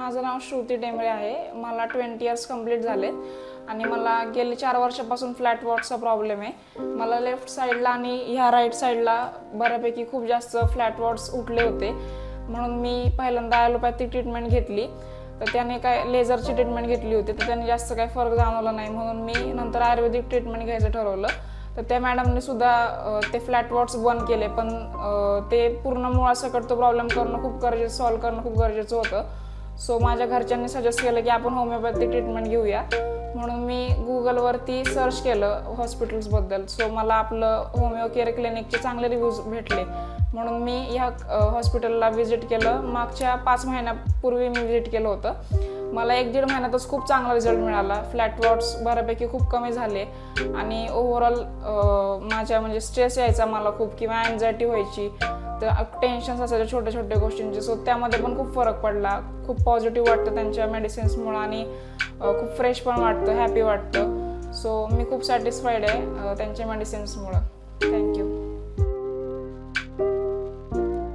माझं नाव श्रुती टेंबरे आहे। मला 20 इयर्स कंप्लीट झालेत आणि मला गेले 4 वर्षापासून फ्लॅट वॉटचा प्रॉब्लेम आहे। मला लेफ्ट साईडला आणि ह्या राईट साईडला बऱ्यापैकी खूप जास्त फ्लॅट वॉट्स उठले होते, म्हणून मी पहिल्यांदा ॲलोपॅथिक ट्रीटमेंट घेतली। तर त्याने काय लेझरची ट्रीटमेंट घेतली होती, तर त्याने जास्त काही फरक जाणवला नाही, म्हणून मी नंतर आयुर्वेदिक ट्रीटमेंट घ्यायचं ठरवलं। तर त्या मॅडमने सुद्धा ते फ्लॅट वॉट्स बंद केले, पण ते पूर्ण मुळासकट तो प्रॉब्लेम करणं खूप गरजेचं, सॉल्व करणं खूप गरजेचं होतं। सो माझ्या घरच्यांनी सजेस्ट केलं की आपण होमिओपॅथिक ट्रीटमेंट घेऊया, म्हणून मी गुगलवरती सर्च केलं हॉस्पिटल्सबद्दल। सो मला आपलं होमिओ केअर क्लिनिकचे चांगले रिव्ह्यूज भेटले, म्हणून मी ह्या हॉस्पिटलला व्हिजिट केलं। मागच्या 5 महिन्यापूर्वी मी व्हिजिट केलं होतं। मला 1-1.5 महिन्यातच खूप चांगला रिझल्ट मिळाला। फ्लॅट वॉट्स बऱ्यापैकी खूप कमी झाले आणि ओव्हरऑल माझ्या म्हणजे स्ट्रेस यायचा मला खूप, किंवा अँझायटी व्हायची, तर टेन्शन्स असायचे छोट्या छोट्या गोष्टींचे। सो त्यामध्ये पण खूप फरक पडला। खूप पॉझिटिव्ह वाटतं त्यांच्या मेडिसिन्समुळं आणि खूप फ्रेश पण वाटतं, हॅपी वाटतं। सो मी खूप सॅटिस्फाईड आहे त्यांच्या मेडिसिन्समुळं। थँक्यू।